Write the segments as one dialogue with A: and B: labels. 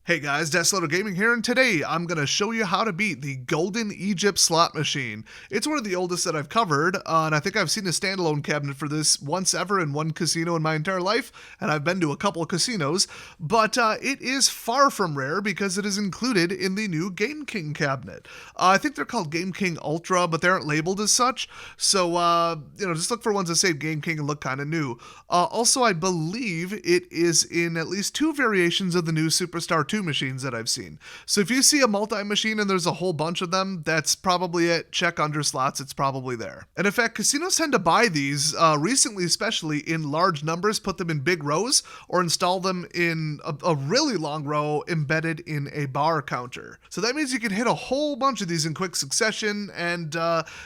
A: Hey guys, Desloader Gaming here, and today I'm going to show you how to beat the Golden Egypt slot machine. It's one of the oldest that I've covered, and I think I've seen a standalone cabinet for this once ever in one casino in my entire life, and I've been to a couple of casinos, but it is far from rare because it is included in the new Game King cabinet. I think they're called Game King Ultra, but they aren't labeled as such, so just look for ones that say Game King and look kind of new. Also, I believe it is in at least two variations of the new Superstar 2 machines that I've seen. So if you see a multi-machine and there's a whole bunch of them, that's probably it. Check under slots, it's probably there. And in fact, casinos tend to buy these, recently especially, in large numbers, put them in big rows, or install them in a really long row embedded in a bar counter. So that means you can hit a whole bunch of these in quick succession, and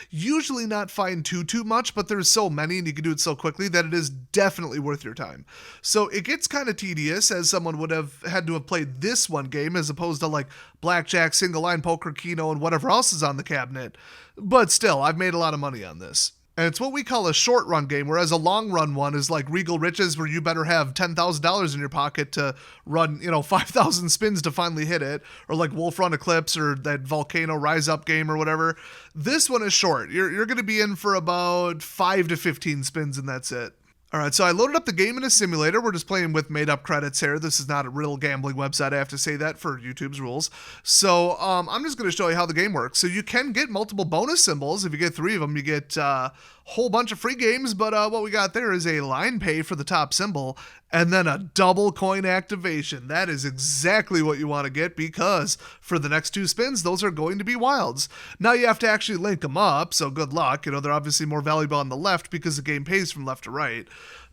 A: usually not find too much, but there's so many and you can do it so quickly that it is definitely worth your time. So it gets kind of tedious, as someone would have had to have played this one game as opposed to like blackjack, single line poker, keno, and whatever else is on the cabinet. But still, I've made a lot of money on this. And it's what we call a short run game, whereas a long run one is like Regal Riches, where you better have $10,000 in your pocket to run, 5,000 spins to finally hit it, or like Wolf Run Eclipse or that Volcano Rise Up game or whatever. This one is short. You're going to be in for about 5 to 15 spins, and that's it. Alright, so I loaded up the game in a simulator. We're just playing with made-up credits here. This is not a real gambling website, I have to say that for YouTube's rules. So I'm just going to show you how the game works. So you can get multiple bonus symbols. If you get 3 of them, you get a whole bunch of free games, but what we got there is a line pay for the top symbol, and then a double coin activation. That is exactly what you want to get, because for the next 2 spins, those are going to be wilds. Now you have to actually link them up, so good luck. They're obviously more valuable on the left because the game pays from left to right.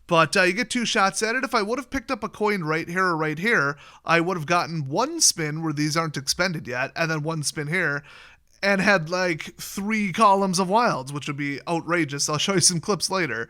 A: But you get 2 shots at it. If I would have picked up a coin right here or right here, I would have gotten 1 spin where these aren't expended yet, and then 1 spin here, and had like 3 columns of wilds, which would be outrageous. I'll show you some clips later.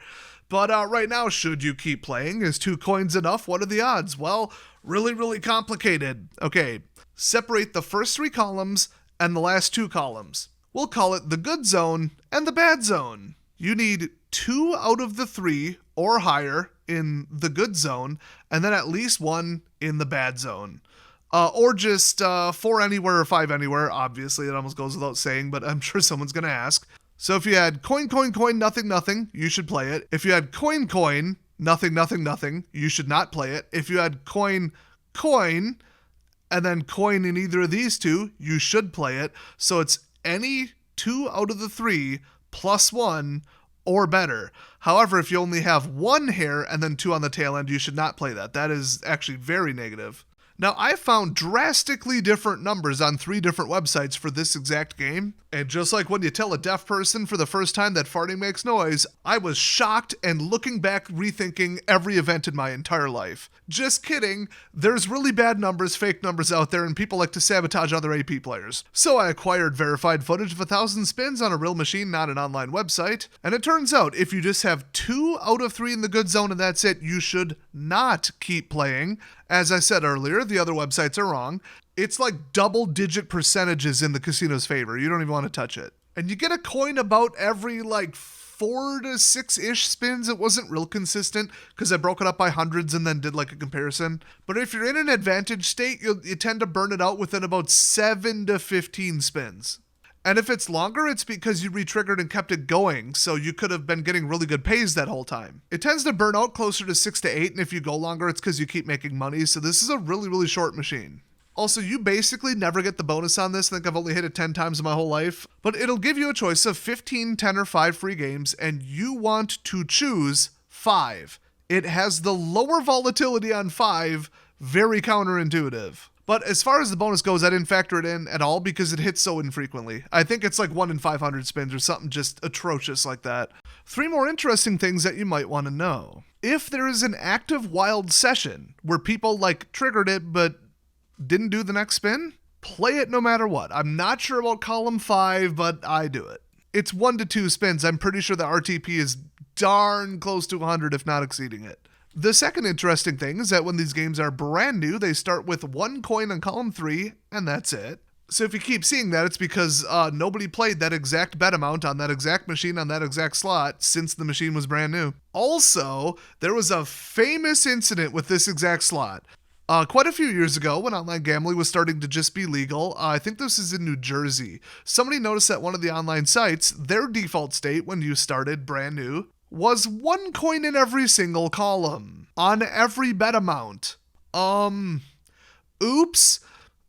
A: But right now, should you keep playing? Is 2 coins enough? What are the odds? Well, really complicated. Okay, separate the first 3 columns and the last 2 columns. We'll call it the good zone and the bad zone. You need 2 out of the 3 or higher in the good zone, and then at least 1 in the bad zone. Or just 4 anywhere or 5 anywhere. Obviously, it almost goes without saying, but I'm sure someone's going to ask. So if you had coin, nothing, you should play it. If you had coin, nothing, you should not play it. If you had coin, and then coin in either of these 2, you should play it. So it's any 2 out of the 3 plus 1 or better. However, if you only have 1 here and then 2 on the tail end, you should not play that. That is actually very negative. Now, I found drastically different numbers on 3 different websites for this exact game, and just like when you tell a deaf person for the first time that farting makes noise, I was shocked and looking back rethinking every event in my entire life. Just kidding, there's really bad numbers, fake numbers out there, and people like to sabotage other AP players. So I acquired verified footage of 1,000 spins on a real machine, not an online website, and it turns out if you just have 2 out of 3 in the good zone and that's it, you should not keep playing. As I said earlier, the other websites are wrong. It's like double-digit percentages in the casino's favor. You don't even want to touch it. And you get a coin about every 4 to 6-ish spins. It wasn't real consistent because I broke it up by hundreds and then did a comparison. But if you're in an advantage state, you tend to burn it out within about 7 to 15 spins. And if it's longer, it's because you re-triggered and kept it going, so you could have been getting really good pays that whole time. It tends to burn out closer to 6 to 8, and if you go longer, it's because you keep making money, so this is a really short machine. Also, you basically never get the bonus on this. I think I've only hit it 10 times in my whole life. But it'll give you a choice of 15, 10, or 5 free games, and you want to choose 5. It has the lower volatility on 5, very counterintuitive. But as far as the bonus goes, I didn't factor it in at all because it hits so infrequently. I think it's 1 in 500 spins or something just atrocious like that. 3 more interesting things that you might want to know. If there is an active wild session where people triggered it but didn't do the next spin, play it no matter what. I'm not sure about column 5, but I do it. It's 1 to 2 spins. I'm pretty sure the RTP is darn close to 100, if not exceeding it. The second interesting thing is that when these games are brand new, they start with 1 coin on column 3, and that's it. So if you keep seeing that, it's because nobody played that exact bet amount on that exact machine on that exact slot since the machine was brand new. Also, there was a famous incident with this exact slot. Quite a few years ago, when online gambling was starting to just be legal, I think this is in New Jersey, somebody noticed that one of the online sites, their default state when you started brand new, was 1 coin in every single column, on every bet amount. Oops.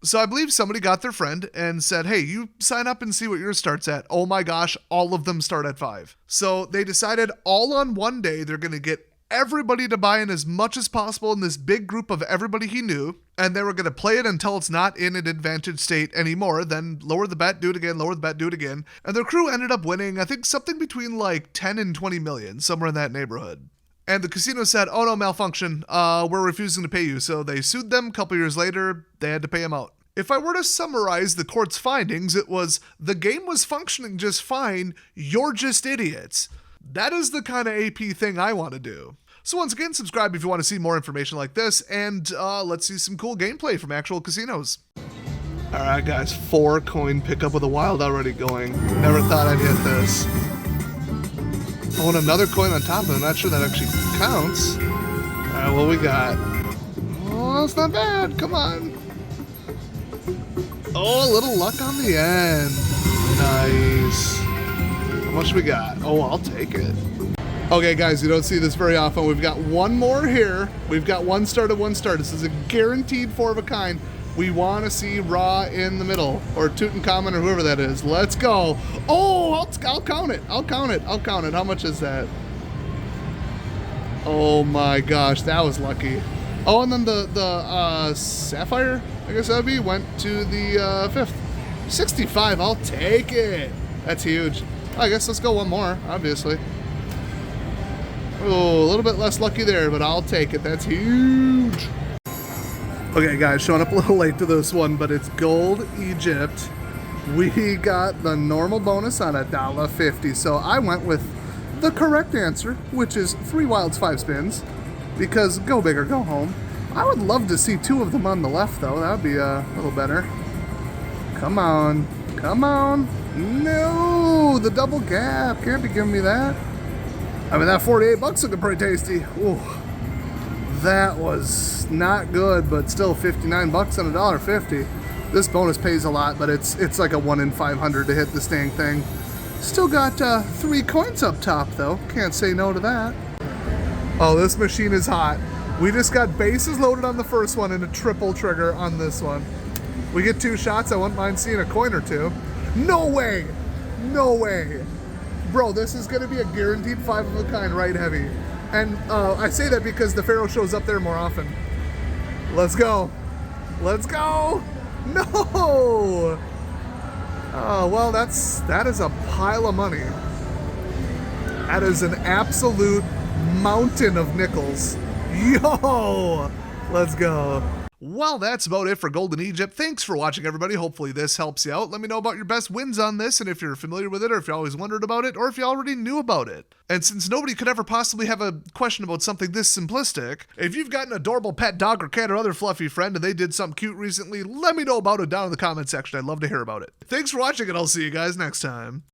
A: So I believe somebody got their friend and said, hey, you sign up and see what yours starts at. Oh my gosh, all of them start at 5. So they decided all on one day they're going to get everybody to buy in as much as possible in this big group of everybody he knew, and they were going to play it until it's not in an advantage state anymore, then lower the bet, do it again, lower the bet, do it again. And their crew ended up winning, I think something between like 10 and 20 million, somewhere in that neighborhood. And the casino said, oh no, malfunction, we're refusing to pay you. So they sued them. A couple years later, they had to pay them out. If I were to summarize the court's findings, it was, the game was functioning just fine, you're just idiots. That is the kind of AP thing I want to do. So once again, subscribe if you want to see more information like this, and let's see some cool gameplay from actual casinos. Alright guys, 4 coin pickup with a wild already going. Never thought I'd hit this. Oh, and another coin on top of it. I'm not sure that actually counts. Alright, what we got? Oh, it's not bad. Come on. Oh, a little luck on the end. Nice. How much we got? Oh, I'll take it. Okay, guys, you don't see this very often. We've got one more here. We've got one start. This is a guaranteed 4 of a kind. We want to see Ra in the middle, or Tutankhamun, or whoever that is. Let's go. Oh, I'll count it. I'll count it. How much is that? Oh my gosh, that was lucky. Oh, and then the Sapphire, I guess that would be, went to the 5th. 65, I'll take it. That's huge. I guess let's go one more, obviously. Oh, a little bit less lucky there, but I'll take it. That's huge. Okay, guys, showing up a little late to this one, but it's Gold Egypt. We got the normal bonus on $1.50, so I went with the correct answer, which is 3 wilds, 5 spins, because go big or go home. I would love to see 2 of them on the left, though. That would be a little better. Come on. Come on. No, the double gap. Can't be giving me that. I mean, that 48 bucks looking pretty tasty. Ooh, that was not good, but still 59 bucks on $1.50. This bonus pays a lot, but it's like a 1 in 500 to hit this dang thing. Still got 3 coins up top, though. Can't say no to that. Oh, this machine is hot. We just got bases loaded on the first one and a triple trigger on this one. We get 2 shots. I wouldn't mind seeing a coin or 2. No way. No way. Bro, this is going to be a guaranteed 5 of a kind right heavy. And I say that because the Pharaoh shows up there more often. Let's go. Let's go. No. Oh, well, that is a pile of money. That is an absolute mountain of nickels. Yo, let's go. Well, that's about it for Golden Egypt. Thanks for watching, everybody. Hopefully this helps you out. Let me know about your best wins on this, and if you're familiar with it, or if you always wondered about it, or if you already knew about it. And since nobody could ever possibly have a question about something this simplistic, if you've got an adorable pet dog or cat or other fluffy friend and they did something cute recently, let me know about it down in the comment section. I'd love to hear about it. Thanks for watching, and I'll see you guys next time.